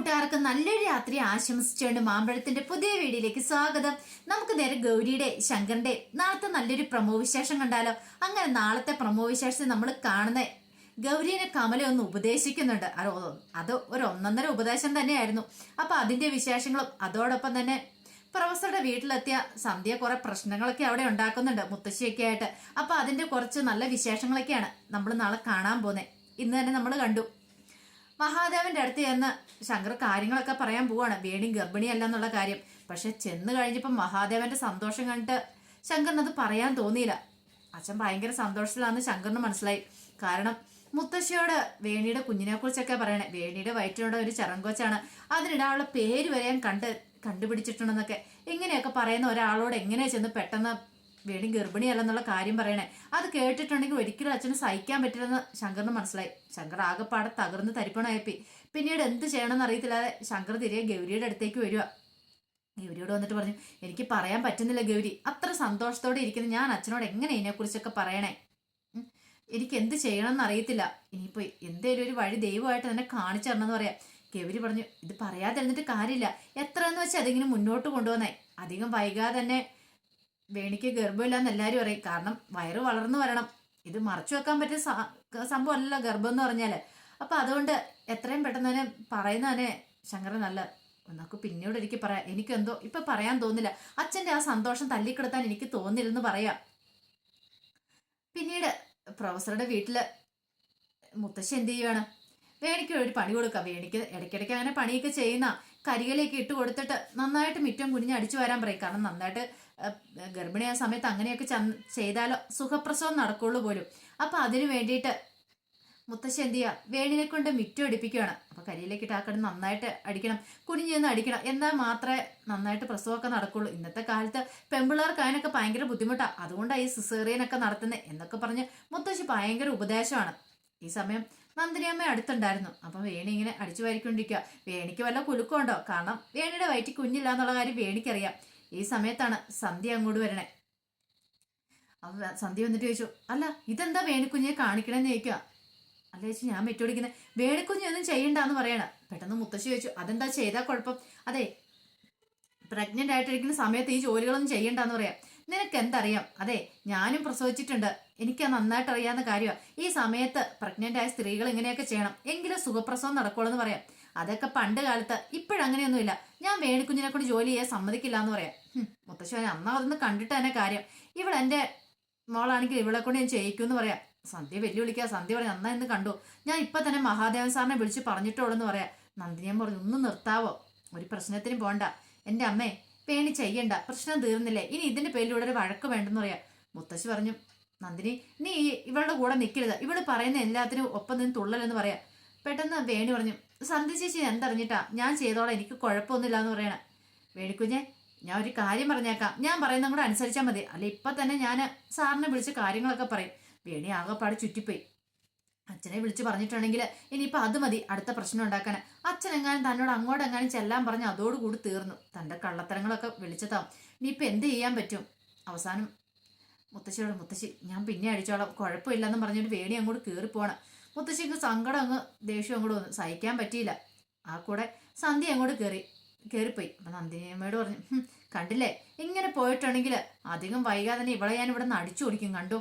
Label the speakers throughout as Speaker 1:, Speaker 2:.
Speaker 1: കൂട്ടുകാർക്ക് നല്ലൊരു രാത്രി ആശംസിച്ചുകൊണ്ട് മാമ്പഴത്തിന്റെ പുതിയ വീഡിയോയിലേക്ക് സ്വാഗതം. നമുക്ക് നേരെ ഗൗരിയുടെ ശങ്കറിന്റെ നാളത്തെ നല്ലൊരു പ്രമോ വിശേഷം കണ്ടാലോ. അങ്ങനെ നാളത്തെ പ്രമോ വിശേഷം നമ്മൾ കാണുന്ന ഗൗരീനെ കമല ഒന്ന് ഉപദേശിക്കുന്നുണ്ട്. അത് ഒരു ഒന്നൊന്നര ഉപദേശം തന്നെയായിരുന്നു. അപ്പൊ അതിന്റെ വിശേഷങ്ങളും അതോടൊപ്പം തന്നെ പ്രൊഫസറുടെ വീട്ടിലെത്തിയ സന്ധ്യ കുറെ പ്രശ്നങ്ങളൊക്കെ അവിടെ ഉണ്ടാക്കുന്നുണ്ട് മുത്തശ്ശിയൊക്കെ ആയിട്ട്. അപ്പൊ അതിന്റെ കുറച്ച് നല്ല വിശേഷങ്ങളൊക്കെയാണ് നമ്മൾ നാളെ കാണാൻ പോകുന്നത്. ഇന്ന് തന്നെ നമ്മൾ കണ്ടു മഹാദേവന്റെ അടുത്ത് ചെന്ന് ശങ്കർ കാര്യങ്ങളൊക്കെ പറയാൻ പോവാണ്, വേണി ഗർഭിണിയല്ല എന്നുള്ള കാര്യം. പക്ഷെ ചെന്ന് കഴിഞ്ഞപ്പോൾ മഹാദേവന്റെ സന്തോഷം കണ്ടിട്ട് ശങ്കറിനത് പറയാൻ തോന്നിയില്ല. അച്ഛൻ ഭയങ്കര സന്തോഷത്തിലാണെന്ന് ശങ്കറിന് മനസ്സിലായി. കാരണം മുത്തശ്ശിയോട് വേണിയുടെ കുഞ്ഞിനെ കുറിച്ചൊക്കെ പറയണേ. വേണിയുടെ വയറ്റിനോട് ഒരു ചരങ്കൊച്ചാണ്, അതിനിടാനുള്ള പേര് വരെ ഞാൻ കണ്ടുപിടിച്ചിട്ടുണ്ടെന്നൊക്കെ ഇങ്ങനെയൊക്കെ പറയുന്ന ഒരാളോട് എങ്ങനെയാ ചെന്ന് പെട്ടെന്ന് വേണി ഗർഭിണിയല്ലെന്നുള്ള കാര്യം പറയണേ. അത് കേട്ടിട്ടുണ്ടെങ്കിൽ ഒരിക്കലും അച്ഛന് സഹിക്കാൻ പറ്റില്ലെന്ന് ശങ്കറിന് മനസ്സിലായി. ശങ്കർ ആകെപ്പാടെ തകർന്ന് തരിപ്പണായപ്പി. പിന്നീട് എന്ത് ചെയ്യണമെന്ന് അറിയത്തില്ലാതെ ശങ്കർ തിരികെ ഗൗരിയുടെ അടുത്തേക്ക് വരിക. ഗൗരിയോട് വന്നിട്ട് പറഞ്ഞു, എനിക്ക് പറയാൻ പറ്റുന്നില്ല ഗൗരി, അത്ര സന്തോഷത്തോടെ ഇരിക്കുന്ന ഞാൻ അച്ഛനോട് എങ്ങനെ ഇതിനെക്കുറിച്ചൊക്കെ പറയണേ? എനിക്ക് എന്ത് ചെയ്യണമെന്ന് അറിയത്തില്ല. ഇനിയിപ്പോ എന്തേലും ഒരു വഴി ദൈവമായിട്ട് തന്നെ കാണിച്ചു തരണമെന്ന് പറയാം. ഗൗരി പറഞ്ഞു, ഇത് പറയാതിരുന്നിട്ട് കാര്യമില്ല, എത്രയെന്ന് വെച്ചാൽ അതിങ്ങനെ മുന്നോട്ട് കൊണ്ടുവന്നേ. അധികം വൈകാതെ തന്നെ വേണിക്ക് ഗർഭമില്ലാന്ന് എല്ലാവരും അറിയും. കാരണം വയറ് വളർന്നു വരണം. ഇത് മറച്ചു വെക്കാൻ പറ്റിയ സംഭവം അല്ലല്ലോ ഗർഭം എന്ന് പറഞ്ഞാല്. അപ്പൊ അതുകൊണ്ട് എത്രയും പെട്ടെന്ന് തന്നെ പറയുന്നതന്നെ ശങ്കരൻ നല്ല. എന്നൊക്കെ പിന്നീട് എനിക്ക് പറയാം, എനിക്കെന്തോ ഇപ്പൊ പറയാൻ തോന്നില്ല. അച്ഛന്റെ ആ സന്തോഷം തല്ലിക്കെടുത്താൻ എനിക്ക് തോന്നില്ലെന്ന് പറയാം. പിന്നീട് പ്രൊഫസറുടെ വീട്ടില് മുത്തശ്ശി എന്ത് ചെയ്യുവാണ്, വേണിക്ക് ഒരു പണി കൊടുക്കാം. വേണിക്ക് ഇടയ്ക്കിടയ്ക്ക് അങ്ങനെ പണിയൊക്കെ ചെയ്യുന്ന കരികലേക്ക് ഇട്ട് കൊടുത്തിട്ട് നന്നായിട്ട് മിറ്റം കുനിഞ്ഞ് അടിച്ചു വരാൻ പറയും. കാരണം നന്നായിട്ട് ഗർഭിണിയായ സമയത്ത് അങ്ങനെയൊക്കെ ചെയ്താലോ സുഖപ്രസവം നടക്കുള്ളൂ പോലും. അപ്പൊ അതിനു വേണ്ടിയിട്ട് മുത്തശ്ശി എന്ത് ചെയ്യുക, വേണിനെ കൊണ്ട് മിറ്റം അടിപ്പിക്കുകയാണ്. അപ്പൊ കരിയിലേക്ക് ഇട്ടാക്കണം, നന്നായിട്ട് അടിക്കണം, കുനിഞ്ഞു നിന്ന് അടിക്കണം, എന്നാൽ മാത്രമേ നന്നായിട്ട് പ്രസവമൊക്കെ നടക്കുള്ളൂ. ഇന്നത്തെ കാലത്ത് പെൺപിള്ളേർക്ക് അതിനൊക്കെ ഭയങ്കര ബുദ്ധിമുട്ടാണ്, അതുകൊണ്ടാണ് ഈ സിസേറിയനൊക്കെ നടത്തുന്നത് എന്നൊക്കെ പറഞ്ഞ് മുത്തശ്ശി ഭയങ്കര ഉപദേശമാണ്. ഈ സമയം നന്ദിനിയമ്മ അടുത്തുണ്ടായിരുന്നു. അപ്പം വേണി ഇങ്ങനെ അടിച്ചു വാരിക്കൊണ്ടിരിക്കുക. വേണിക്ക് വല്ല കുലുക്കമുണ്ടോ? കാരണം വേണിയുടെ വയറ്റിൽ കുഞ്ഞില്ല എന്നുള്ള കാര്യം വേണിക്കറിയാം. ഈ സമയത്താണ് സന്ധ്യ അങ്ങോട്ട് വരണേ. അപ്പൊ സന്ധ്യ വന്നിട്ട് ചോദിച്ചു, അല്ല ഇതെന്താ വേണിക്കുഞ്ഞെ കാണിക്കണമെന്ന് ചോദിക്കുക. അല്ല ചേച്ചി, ഞാൻ മെറ്റോടിക്കുന്നത് വേണിക്കുഞ്ഞൊന്നും ചെയ്യണ്ടെന്ന് പറയണ. പെട്ടെന്ന് മുത്തശ്ശി ചോദിച്ചു, അതെന്താ ചെയ്താൽ കുഴപ്പം? അതെ, പ്രഗ്നന്റ് ആയിട്ടിരിക്കുന്ന സമയത്ത് ഈ ജോലികളൊന്നും ചെയ്യണ്ടെന്ന് പറയാം. നിനക്ക് എന്തറിയാം? അതെ, ഞാനും പ്രസവിച്ചിട്ടുണ്ട്, എനിക്ക് നന്നായിട്ട് അറിയാവുന്ന കാര്യമാണ്. ഈ സമയത്ത് പ്രഗ്നന്റ് ആയ സ്ത്രീകൾ ഇങ്ങനെയൊക്കെ ചെയ്യണം, എങ്കിലും സുഖപ്രസവം നടക്കുള്ളൂ എന്ന് പറയാം. അതൊക്കെ പണ്ട് കാലത്ത്, ഇപ്പോഴങ്ങനെയൊന്നുമില്ല. ഞാൻ വേണിക്കുഞ്ഞിനെ കൊണ്ട് ജോലി ചെയ്യാൻ സമ്മതിക്കില്ല എന്ന് പറയാം. മുത്തശ്ശി അന്നാ അതൊന്ന് കണ്ടിട്ട് തന്നെ കാര്യം, ഇവളെന്റെ മോളാണെങ്കിൽ ഇവളെ കൊണ്ട് ഞാൻ ചെയ്യിക്കുമെന്ന് പറയാം. സന്ധ്യ വെല്ലുവിളിക്കുക. സന്ധ്യ പറഞ്ഞു, അന്നാ ഇന്ന് കണ്ടു, ഞാൻ ഇപ്പൊ തന്നെ മഹാദേവൻ സാറിനെ വിളിച്ച് പറഞ്ഞിട്ടുള്ളൂ പറയാം. നന്ദിനിയൻ പറഞ്ഞു, ഒന്ന് നിർത്താവോ, ഒരു പ്രശ്നത്തിനും പോണ്ട. എന്റെ അമ്മേ, പേണി ചെയ്യണ്ട, പ്രശ്നം തീർന്നില്ലേ, ഇനി ഇതിന്റെ പേരിലൂടെ ഒരു വഴക്ക് വേണ്ടെന്ന് പറയാം. മുത്തശ്ശി പറഞ്ഞു, നന്ദിനി നീ ഇവളുടെ കൂടെ നിൽക്കരുത്, ഇവള് പറയുന്ന എല്ലാത്തിനും ഒപ്പം നിന്ന് തുള്ളലെന്ന് പറയാം. പെട്ടെന്ന് വേണി പറഞ്ഞു, സന്ധ്യ ചേച്ചി എന്തറിഞ്ഞിട്ടാ, ഞാൻ ചെയ്തോളാം, എനിക്ക് കുഴപ്പമൊന്നുമില്ല എന്ന് പറയണ. വേണിക്കുഞ്ഞെ, ഞാൻ ഒരു കാര്യം പറഞ്ഞേക്കാം, ഞാൻ പറയുന്ന കൂടെ അനുസരിച്ചാൽ മതി, അല്ല ഇപ്പൊ തന്നെ ഞാൻ സാറിനെ വിളിച്ച് കാര്യങ്ങളൊക്കെ പറയും. വേണി ആകെപ്പാട് ചുറ്റിപ്പോയി. അച്ഛനെ വിളിച്ച് പറഞ്ഞിട്ടുണ്ടെങ്കിൽ ഇനിയിപ്പൊ അത് മതി അടുത്ത പ്രശ്നം ഉണ്ടാക്കാൻ. അച്ഛനെങ്ങാനും തന്നോട് അങ്ങോട്ടെങ്ങാനും ചെല്ലാൻ പറഞ്ഞ് അതോടുകൂടി തീർന്നു. തന്റെ കള്ളത്തരങ്ങളൊക്കെ വിളിച്ചതാവും. ഇനിയിപ്പൊ എന്ത് ചെയ്യാൻ പറ്റും? അവസാനം മുത്തശ്ശിയോട്, മുത്തശ്ശി ഞാൻ പിന്നെ അടിച്ചോളാം, കുഴപ്പമില്ലെന്ന് പറഞ്ഞിട്ട് വേണി അങ്ങോട്ട് കയറിപ്പോണം. മുത്തശ്ശിക്ക് സങ്കടം അങ്ങ് ദേഷ്യം അങ്ങോട്ട് വന്നു, സഹിക്കാൻ പറ്റിയില്ല. ആ കൂടെ സന്ധ്യ അങ്ങോട്ട് കയറിപ്പോയി. അപ്പൊ നന്ദിനിയമ്മയോട് പറഞ്ഞു, കണ്ടില്ലേ, ഇങ്ങനെ പോയിട്ടുണ്ടെങ്കിൽ അധികം വൈകാതെ തന്നെ ഇവളെ ഞാൻ ഇവിടെ നിന്ന് അടിച്ചു ഓടിക്കും, കണ്ടോ?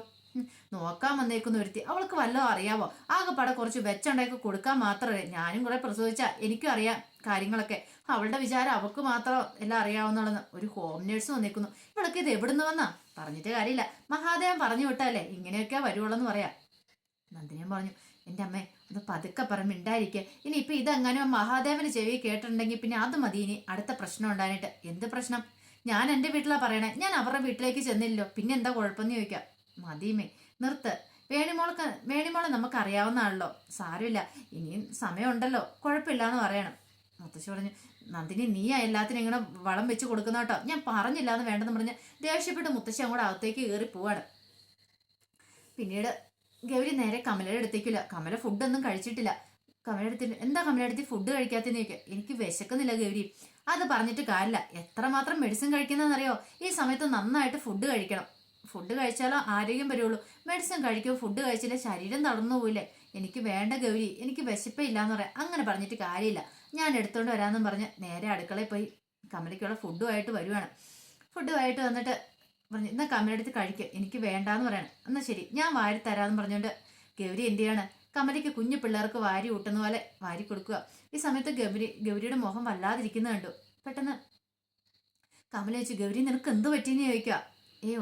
Speaker 1: നോക്കാൻ വന്നേക്കുന്ന ഒരുത്തി, അവൾക്ക് വല്ലതും അറിയാവോ? ആകെപ്പാടെ കുറച്ച് വെച്ചുണ്ടാക്കി കൊടുക്കാൻ മാത്രമേ. ഞാനും കുറെ പ്രസവിച്ച എനിക്കും അറിയാം കാര്യങ്ങളൊക്കെ. അവളുടെ വിചാരം അവൾക്ക് മാത്രം എല്ലാം അറിയാവുന്നുള്ളെന്ന്. ഒരു ഹോം നേഴ്സ് വന്നേക്കുന്നു, ഇവൾക്ക് ഇത് എവിടുന്ന് വന്നാ? പറഞ്ഞിട്ട് കാര്യമില്ല, മഹാദേവൻ പറഞ്ഞു വിട്ടാലേ ഇങ്ങനെയൊക്കെ വരുവുള്ളെന്ന് പറയാം. നന്ദിനിയും പറഞ്ഞു, എൻ്റെ അമ്മേ ഒന്ന് പതുക്കെ മിണ്ടായിരിക്കുക. ഇനിയിപ്പൊ ഇതെങ്ങാനും മഹാദേവന് ചെവി കേട്ടിട്ടുണ്ടെങ്കിൽ പിന്നെ അത് മതി ഇനി അടുത്ത പ്രശ്നം ഉണ്ടായിട്ട്. എന്ത് പ്രശ്നം? ഞാൻ എൻ്റെ വീട്ടിലാ പറയണേ, ഞാൻ അവരുടെ വീട്ടിലേക്ക് ചെന്നില്ലല്ലോ, പിന്നെ എന്താ കുഴപ്പമെന്ന് ചോദിക്കാം. മതിമേ, നിർത്ത്. വേണിമോളെ നമുക്ക് അറിയാവുന്ന ആണല്ലോ, സാരമില്ല, ഇനിയും സമയമുണ്ടല്ലോ, കുഴപ്പമില്ല എന്ന് പറയണം. മുത്തശ്ശി പറഞ്ഞു, നന്ദിനി നീയാ എല്ലാത്തിനും ഇങ്ങനെ വളം വെച്ച് കൊടുക്കുന്ന കേട്ടോ, ഞാൻ പറഞ്ഞില്ല എന്ന് വേണ്ടെന്ന് പറഞ്ഞ് ദേഷ്യപ്പെട്ട് മുത്തശ്ശി അങ്ങോട്ട് അകത്തേക്ക് കയറി പോവാണ്. പിന്നീട് ഗൗരി നേരെ കമലയുടെ അടുത്തേക്കില്ല. കമല ഫുഡൊന്നും കഴിച്ചിട്ടില്ല. കമലയുടെ അടുത്തില്ല, എന്താ കമലയുടെ അടുത്ത് ഫുഡ് കഴിക്കാത്തെന്ന് ചോദിക്കുക. എനിക്ക് വിശക്കുന്നില്ല ഗൗരി. അത് പറഞ്ഞിട്ട് കാര്യമില്ല, എത്രമാത്രം മെഡിസിൻ കഴിക്കുന്നതെന്നറിയോ? ഈ സമയത്ത് നന്നായിട്ട് ഫുഡ് കഴിക്കണം. ഫുഡ് കഴിച്ചാലോ ആരോഗ്യം വരുള്ളൂ. മെഡിസിൻ കഴിക്കുമോ, ഫുഡ് കഴിച്ചില്ലേ ശരീരം തളർന്നു പോയില്ലേ? എനിക്ക് വേണ്ട ഗൗരി, എനിക്ക് വിശപ്പേ ഇല്ലാന്ന് പറയാം. അങ്ങനെ പറഞ്ഞിട്ട് കാര്യമില്ല, ഞാൻ എടുത്തോണ്ട് വരാമെന്നും പറഞ്ഞ് നേരെ അടുക്കളയിൽ പോയി കമലയ്ക്കുള്ള ഫുഡുമായിട്ട് വരുവാണ്. ഫുഡുമായിട്ട് വന്നിട്ട് പറഞ്ഞു, എന്നാൽ കമലെടുത്ത് കഴിക്കുക, എനിക്ക് വേണ്ടാന്ന് പറയണം. എന്നാൽ ശരി, ഞാൻ വാരി തരാമെന്ന് പറഞ്ഞുകൊണ്ട് ഗൗരി എന്ത് ചെയ്യാണ്, കമലയ്ക്ക് കുഞ്ഞു പിള്ളേർക്ക് വാരി ഊട്ടുന്ന പോലെ വാരി കൊടുക്കുക. ഈ സമയത്ത് ഗൗരിയുടെ മുഖം വല്ലാതിരിക്കുന്ന കണ്ടു. പെട്ടെന്ന് കമല ചോദിച്ചു, ഗൗരി നിനക്ക് എന്ത് പറ്റിയെന്ന് ചോദിക്കുക.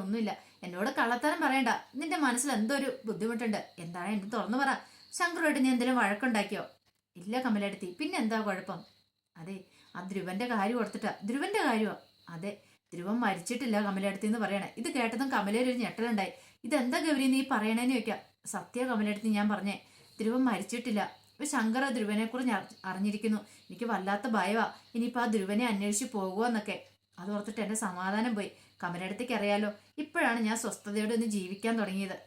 Speaker 1: ഒന്നുമില്ല, എന്നോട് കള്ളത്തരം പറയണ്ട, നിന്റെ മനസ്സിൽ എന്തോ ഒരു ബുദ്ധിമുട്ടുണ്ട്, എന്താണ് എനിക്ക് തുറന്നു പറ. ശങ്കറുമായിട്ട് നീ എന്തെങ്കിലും വഴക്കുണ്ടാക്കിയോ? ഇല്ല കമലെടുത്തി, പിന്നെ എന്താ കുഴപ്പം? അതെ, ആ ധ്രുവന്റെ കാര്യം ഓർത്തിട്ടാ. ധ്രുവന്റെ കാര്യമോ? അതെ, ധ്രുവൻ മരിച്ചിട്ടില്ല കമലെടുത്തി എന്ന് പറയണേ. ഇത് കേട്ടതും കമലയിൽ ഒരു ഞെട്ടലുണ്ടായി. ഇതെന്താ ഗൗരി നീ പറയണേന്ന് ചോദിക്കാം. സത്യ കമലെടുത്തി ഞാൻ പറഞ്ഞേ, ധ്രുവൻ മരിച്ചിട്ടില്ല. ഇപ്പൊ ശങ്കർ ധ്രുവനെ കുറിച്ച് അറിഞ്ഞിരിക്കുന്നു. എനിക്ക് വല്ലാത്ത ഭയവാ, ഇനിയിപ്പോ ആ ധ്രുവനെ അന്വേഷിച്ച് പോകുമെന്നൊക്കെ. അത് ഓർത്തിട്ട് എന്റെ സമാധാനം പോയി. കമലടുത്തേക്ക് അറിയാലോ, ഇപ്പോഴാണ് ഞാൻ സ്വസ്ഥതയോടെ ഒന്ന് ജീവിക്കാൻ തുടങ്ങിയത്.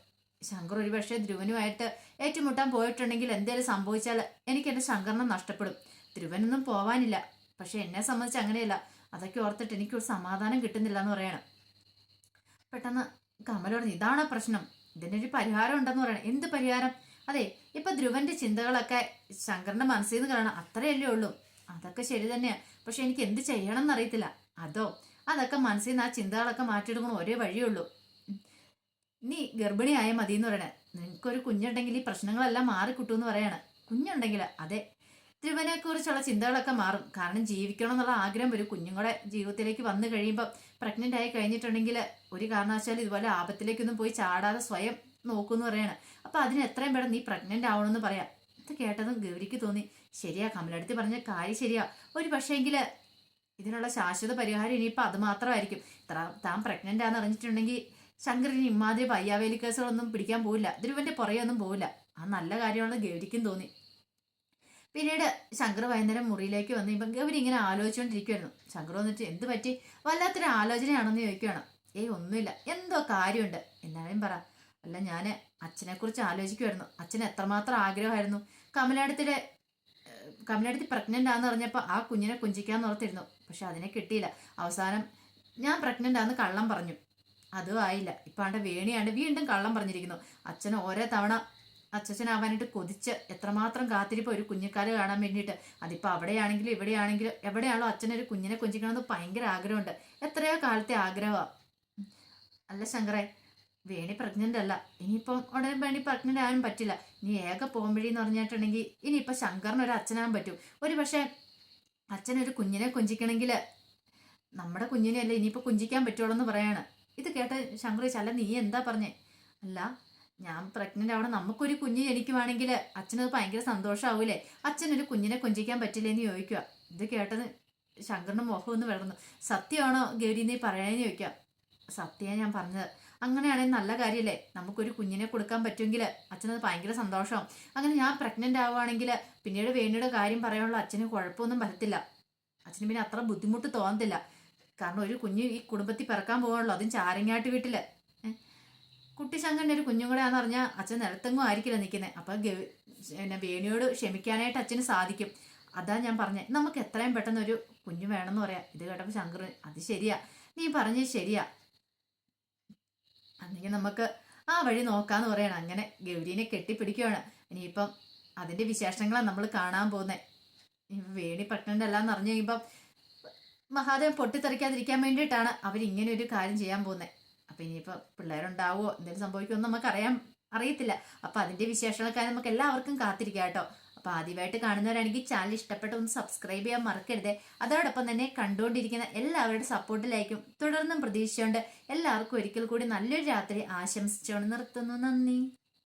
Speaker 1: ശങ്കർ ഒരു പക്ഷേ ധ്രുവനുമായിട്ട് ഏറ്റുമുട്ടാൻ പോയിട്ടുണ്ടെങ്കിൽ എന്തേലും സംഭവിച്ചാൽ എനിക്ക് എന്റെ ശങ്കറിനെ നഷ്ടപ്പെടും. ധ്രുവനൊന്നും പോവാനില്ല, പക്ഷെ എന്നെ സംബന്ധിച്ച് അങ്ങനെയല്ല. അതൊക്കെ ഓർത്തിട്ട് എനിക്കൊരു സമാധാനം കിട്ടുന്നില്ല എന്ന് പറയണം. പെട്ടെന്ന് കമൽ പറഞ്ഞു, ഇതാണോ പ്രശ്നം? ഇതിനൊരു പരിഹാരം ഉണ്ടെന്ന് പറയണം. എന്ത് പരിഹാരം? അതെ, ഇപ്പൊ ധ്രുവന്റെ ചിന്തകളൊക്കെ ശങ്കറിന്റെ മനസ്സിൽ നിന്ന് കാണാം, അത്രയല്ലേ ഉള്ളൂ. അതൊക്കെ ശരി തന്നെയാ, പക്ഷെ എനിക്ക് എന്ത് ചെയ്യണം എന്നറിയത്തില്ല. അതൊക്കെ മനസ്സിൽ നിന്ന് ആ ചിന്തകളൊക്കെ മാറ്റിയെടുക്കണം, ഒരേ വഴിയുള്ളൂ. നീ ഗർഭിണിയായ മതി എന്ന് പറയണേ. നിനക്കൊരു കുഞ്ഞുണ്ടെങ്കിൽ ഈ പ്രശ്നങ്ങളെല്ലാം മാറിക്കിട്ടൂന്ന് പറയാണ്. കുഞ്ഞുണ്ടെങ്കിൽ അതെ, ധ്രുവനെ കുറിച്ചുള്ള ചിന്തകളൊക്കെ മാറും. കാരണം ജീവിക്കണം എന്നുള്ള ആഗ്രഹം വരും. കുഞ്ഞുങ്ങളുടെ ജീവിതത്തിലേക്ക് വന്നു കഴിയുമ്പോൾ പ്രഗ്നന്റ് ആയി കഴിഞ്ഞിട്ടുണ്ടെങ്കിൽ ഒരു കാരണവശാലും ഇതുപോലെ ആപത്തിലേക്കൊന്നും പോയി ചാടാതെ സ്വയം നോക്കൂന്ന് പറയാണ്. അപ്പൊ അതിന് എത്രയും വേണം നീ പ്രഗ്നന്റ് ആവണമെന്ന് പറയാം. ഇത് കേട്ടതും ഗൗരിക്ക് തോന്നി, ശരിയാ കമലടുത്ത് പറഞ്ഞ കാര്യം ശരിയാ. ഒരു പക്ഷേങ്കില് ഇതിനുള്ള ശാശ്വത പരിഹാരം ഇനിയിപ്പോൾ അത് മാത്രമായിരിക്കും. താൻ പ്രഗ്നന്റ് ആണെന്ന് അറിഞ്ഞിട്ടുണ്ടെങ്കിൽ ശങ്കറിന് ഇമാതിരി പയ്യാവേലി കേസുകളൊന്നും പിടിക്കാൻ പോവില്ല, ധ്രുവന്റെ പുറകെയൊന്നും പോവില്ല. ആ നല്ല കാര്യമാണെന്ന് ഗൗരിക്കും തോന്നി. പിന്നീട് ശങ്കർ വൈകുന്നേരം മുറിയിലേക്ക് വന്ന് ഇപ്പം ഗൗരി ഇങ്ങനെ ആലോചിച്ചുകൊണ്ടിരിക്കുവായിരുന്നു. ശങ്കർ വന്നിട്ട് എന്ത് പറ്റി, വല്ലാത്തൊരു ആലോചനയാണെന്ന് ചോദിക്കുകയാണ്. ഒന്നുമില്ല, എന്തോ കാര്യമുണ്ട്, എന്നാലും പറ. അല്ല, ഞാൻ അച്ഛനെ കുറിച്ച് ആലോചിക്കുമായിരുന്നു. അച്ഛന് എത്രമാത്രം ആഗ്രഹമായിരുന്നു കമലടുത്ത് പ്രഗ്നന്റ് ആണെന്ന് പറഞ്ഞപ്പോൾ ആ കുഞ്ഞിനെ കുഞ്ചിക്കാന്ന് ഓർത്തിരുന്നു. പക്ഷെ അതിനെ കിട്ടിയില്ല. അവസാനം ഞാൻ പ്രഗ്നന്റ് ആണെന്ന് കള്ളം പറഞ്ഞു, അതും ആയില്ല. ഇപ്പം ആണ്ട് വേണിയാണ്ട് വീണ്ടും കള്ളം പറഞ്ഞിരിക്കുന്നു. അച്ഛൻ ഓരോ തവണ അച്ഛനാവാനായിട്ട് കൊതിച്ച് എത്രമാത്രം കാത്തിരിപ്പോൾ ഒരു കുഞ്ഞിക്കാല് കാണാൻ വേണ്ടിയിട്ട്. അതിപ്പോൾ അവിടെയാണെങ്കിലും ഇവിടെയാണെങ്കിലും എവിടെയാണോ അച്ഛനൊരു കുഞ്ഞിനെ കൊഞ്ചിക്കണമെന്ന് ഭയങ്കര ആഗ്രഹമുണ്ട്. എത്രയോ കാലത്തെ ആഗ്രഹമാണ്. അല്ല ശങ്കറെ, വേണി പ്രഗ്നന്റ് അല്ല, ഇനിയിപ്പം ഉടനെ വേണി പ്രഗ്നന്റ് ആകാനും പറ്റില്ല. ഇനി ഏക പോകുമ്പഴേന്ന് പറഞ്ഞിട്ടുണ്ടെങ്കിൽ ഇനിയിപ്പോൾ ശങ്കറിന് ഒരു അച്ഛനാകാൻ പറ്റും. ഒരു പക്ഷേ അച്ഛനൊരു കുഞ്ഞിനെ കൊഞ്ചിക്കണമെങ്കിൽ നമ്മുടെ കുഞ്ഞിനെയല്ലേ ഇനിയിപ്പോൾ കുഞ്ചിക്കാൻ പറ്റുള്ളൂ എന്ന് പറയാണ്. ഇത് കേട്ട ശങ്കർ ചല്ല, നീ എന്താ പറഞ്ഞേ? അല്ല, ഞാൻ പ്രഗ്നന്റ് ആവണം, നമുക്കൊരു കുഞ്ഞ് ജനിക്കുവാണെങ്കിൽ അച്ഛനത് ഭയങ്കര സന്തോഷമാവൂലേ, അച്ഛനൊരു കുഞ്ഞിനെ കൊഞ്ചിക്കാൻ പറ്റില്ലേന്ന് ചോദിക്കുക. ഇത് കേട്ടത് ശങ്കറിന്റെ മുഖം ഒന്ന് വളർന്നു. സത്യമാണോ ഗൗരി നീ പറയണേന്ന് ചോദിക്കുക. സത്യം ഞാൻ പറഞ്ഞത്. അങ്ങനെയാണെങ്കിൽ നല്ല കാര്യമല്ലേ, നമുക്കൊരു കുഞ്ഞിനെ കൊടുക്കാൻ പറ്റുമെങ്കിൽ അച്ഛനത് ഭയങ്കര സന്തോഷമാവും. അങ്ങനെ ഞാൻ പ്രഗ്നന്റ് ആവുകയാണെങ്കിൽ പിന്നീട് വേണിയുടെ കാര്യം പറയാനുള്ള അച്ഛന് കുഴപ്പമൊന്നും വരത്തില്ല. അച്ഛന് പിന്നെ അത്ര ബുദ്ധിമുട്ട് തോന്നത്തില്ല. കാരണം ഒരു കുഞ്ഞ് ഈ കുടുംബത്തിൽ പിറക്കാൻ പോകാനുള്ളൂ, അതും ചാരങ്ങാട്ട് വീട്ടില്. കുട്ടിശങ്കറിന്റെ ഒരു കുഞ്ഞും കൂടെ ആണെന്ന് പറഞ്ഞാൽ അച്ഛൻ നിലത്തെങ്ങും ആയിരിക്കില്ല നിൽക്കുന്നത്. അപ്പൊ വേണിയോട് ക്ഷമിക്കാനായിട്ട് അച്ഛന് സാധിക്കും. അതാ ഞാൻ പറഞ്ഞത്, നമുക്ക് എത്രയും പെട്ടെന്ന് ഒരു കുഞ്ഞു വേണമെന്ന് പറയാം. ഇത് കേട്ടപ്പോൾ ശങ്കർ, അത് ശരിയാ, നീ പറഞ്ഞത് ശരിയാ, അല്ലെങ്കിൽ നമുക്ക് ആ വഴി നോക്കാന്ന് പറയണം. അങ്ങനെ ഗൗരീനെ കെട്ടിപ്പിടിക്കുകയാണ്. ഇനിയിപ്പം അതിന്റെ വിശേഷങ്ങളാണ് നമ്മൾ കാണാൻ പോകുന്നത്. വേണി പ്രഗ്നന്റ് അല്ലാന്ന് അറിഞ്ഞു കഴിയുമ്പം മഹാദേവൻ പൊട്ടിത്തെറിക്കാതിരിക്കാൻ വേണ്ടിയിട്ടാണ് അവരിങ്ങനെ ഒരു കാര്യം ചെയ്യാൻ പോകുന്നത്. അപ്പൊ ഇനിയിപ്പോൾ പിള്ളേരുണ്ടാവുമോ എന്തെങ്കിലും സംഭവിക്കുമെന്ന് അറിയത്തില്ല. അപ്പൊ അതിന്റെ വിശേഷങ്ങളൊക്കെ നമുക്ക് എല്ലാവർക്കും കാത്തിരിക്കാം കേട്ടോ. അപ്പൊ ആദ്യമായിട്ട് കാണുന്നവരാണെങ്കിൽ ചാനൽ ഇഷ്ടപ്പെട്ട ഒന്ന് സബ്സ്ക്രൈബ് ചെയ്യാൻ മറക്കരുത്. അതോടൊപ്പം തന്നെ കണ്ടുകൊണ്ടിരിക്കുന്ന എല്ലാവരുടെ സപ്പോർട്ടിലായിരിക്കും തുടർന്നും പ്രതീക്ഷിച്ചുകൊണ്ട് എല്ലാവർക്കും ഒരിക്കൽ കൂടി നല്ലൊരു രാത്രി ആശംസിച്ചുകൊണ്ട് നിർത്തുന്നു. നന്ദി.